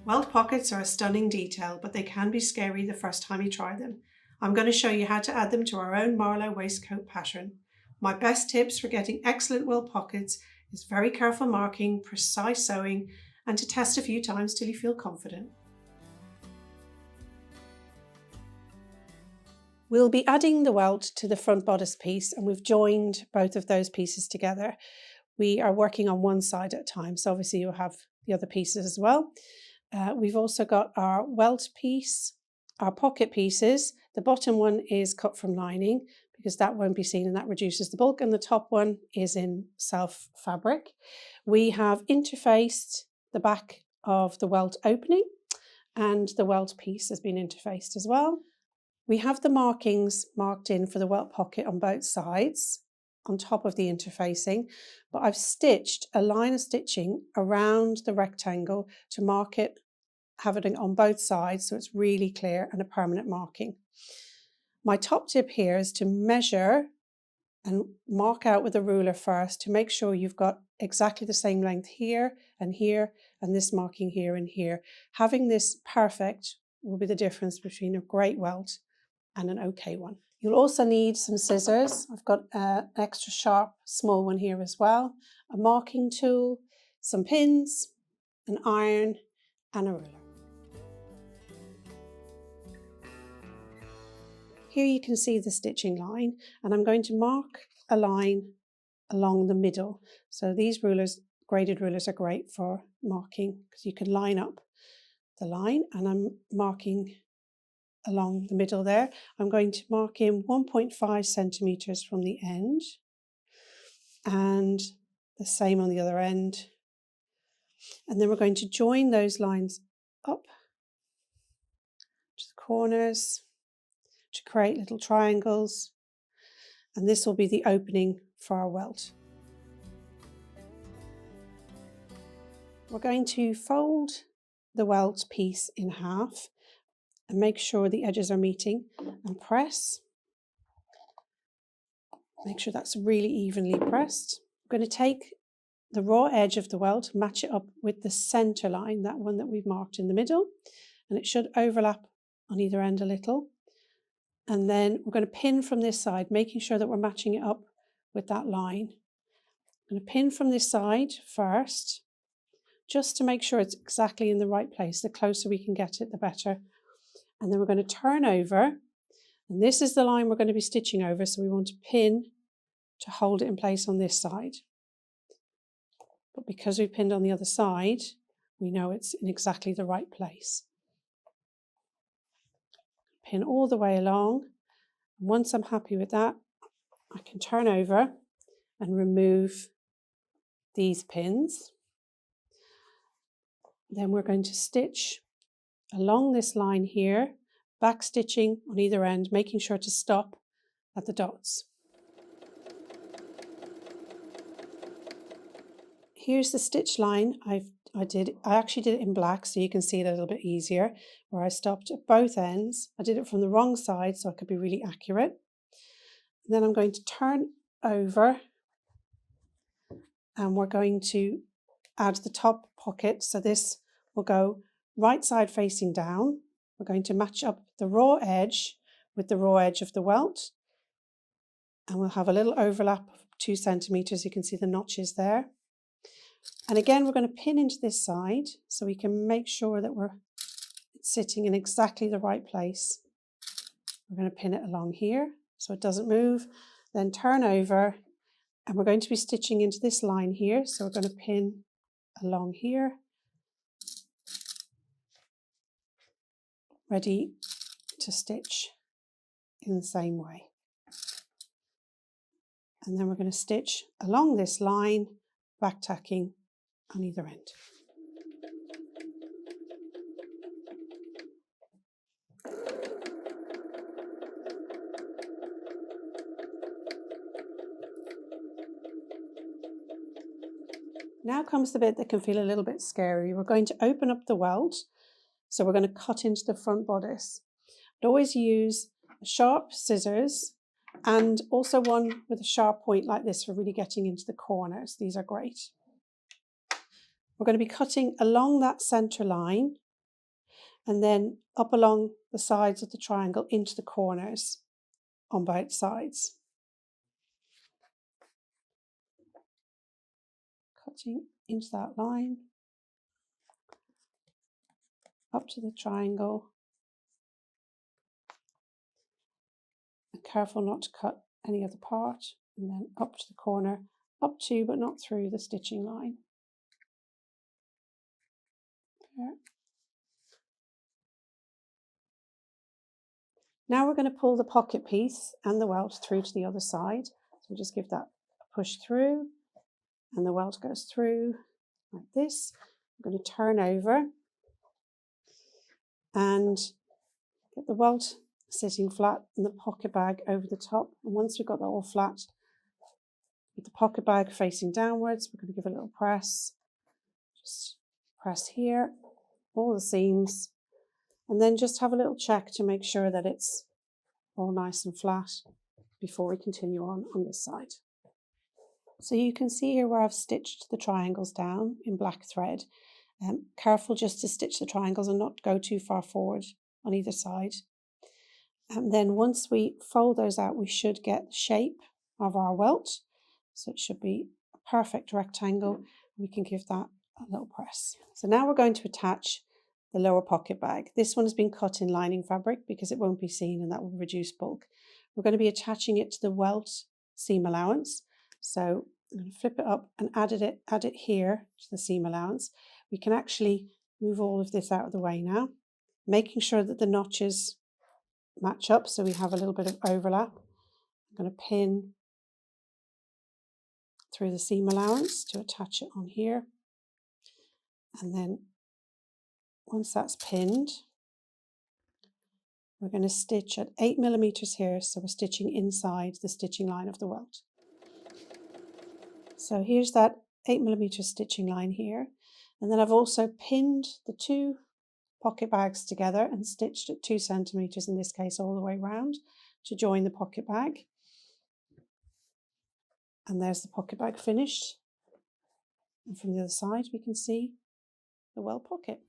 Welt pockets are a stunning detail, but they can be scary the first time you try them. I'm going to show you how to add them to our own Marlowe waistcoat pattern. My best tips for getting excellent welt pockets is very careful marking, precise sewing, and to test a few times till you feel confident. We'll be adding the welt to the front bodice piece, and we've joined both of those pieces together. We are working on one side at a time, so obviously you'll have the other pieces as well. We've also got our welt piece, our pocket pieces. The bottom one is cut from lining because that won't be seen and that reduces the bulk, and the top one is in self fabric. We have interfaced the back of the welt opening, and the welt piece has been interfaced as well. We have the markings marked in for the welt pocket on both sides on top of the interfacing, but I've stitched a line of stitching around the rectangle to mark it, have it on both sides so it's really clear and a permanent marking. My top tip here is to measure and mark out with a ruler first to make sure you've got exactly the same length here and this marking here and here. Having this perfect will be the difference between a great welt and an okay one. You'll also need some scissors. I've got an extra sharp small one here as well, a marking tool, some pins, an iron and a ruler. Here you can see the stitching line, and I'm going to mark a line along the middle. So these rulers, graded rulers, are great for marking because you can line up the line, and I'm marking along the middle there. I'm going to mark in 1.5 centimeters from the end, and the same on the other end. And then we're going to join those lines up to the corners to create little triangles, and this will be the opening for our welt. We're going to fold the welt piece in half and make sure the edges are meeting and press. Make sure that's really evenly pressed. I'm going to take the raw edge of the welt, match it up with the center line, that one that we've marked in the middle, and it should overlap on either end a little. And then we're going to pin from this side, making sure that we're matching it up with that line. I'm going to pin from this side first, just to make sure it's exactly in the right place. The closer we can get it, the better. And then we're going to turn over, and this is the line we're going to be stitching over, so we want to pin to hold it in place on this side. But because we pinned on the other side, we know it's in exactly the right place. Pin all the way along. And once I'm happy with that, I can turn over and remove these pins. Then we're going to stitch along this line here, back stitching on either end, making sure to stop at the dots. Here's the stitch line I actually did it in black so you can see it a little bit easier, where I stopped at both ends. I did it from the wrong side so I could be really accurate. And then I'm going to turn over, and we're going to add the top pocket. So this will go right side facing down. We're going to match up the raw edge with the raw edge of the welt, and we'll have a little overlap of 2 centimeters. You can see the notches there. And again, we're going to pin into this side so we can make sure that we're sitting in exactly the right place. We're going to pin it along here so it doesn't move, then turn over, and we're going to be stitching into this line here. So we're going to pin along here, ready to stitch in the same way. And then we're going to stitch along this line, back tacking on either end. Now comes the bit that can feel a little bit scary. We're going to open up the welt, so we're going to cut into the front bodice. I'd always use sharp scissors and also one with a sharp point like this for really getting into the corners. These are great. We're going to be cutting along that center line and then up along the sides of the triangle into the corners on both sides. Cutting into that line, up to the triangle, and careful not to cut any other part, and then up to the corner, up to but not through the stitching line. There. Now we're going to pull the pocket piece and the welt through to the other side. So just give that a push through, and the welt goes through like this. I'm going to turn over and get the welt sitting flat and the pocket bag over the top. And once we've got that all flat, with the pocket bag facing downwards, we're going to give a little press. Just press here, all the seams, and then just have a little check to make sure that it's all nice and flat before we continue on this side. So you can see here where I've stitched the triangles down in black thread. Careful just to stitch the triangles and not go too far forward on either side. And then once we fold those out, we should get the shape of our welt. So it should be a perfect rectangle. We can give that a little press. So now we're going to attach the lower pocket bag. This one has been cut in lining fabric because it won't be seen and that will reduce bulk. We're going to be attaching it to the welt seam allowance. So I'm going to flip it up and add it here to the seam allowance. We can actually move all of this out of the way now, making sure that the notches match up so we have a little bit of overlap. I'm going to pin through the seam allowance to attach it on here, and then once that's pinned, we're going to stitch at 8 millimeters here, so we're stitching inside the stitching line of the welt. So here's that 8 millimeter stitching line here, and then I've also pinned the two pocket bags together and stitched at 2 centimeters, in this case all the way round, to join the pocket bag. And there's the pocket bag finished, and from the other side we can see the welt pocket.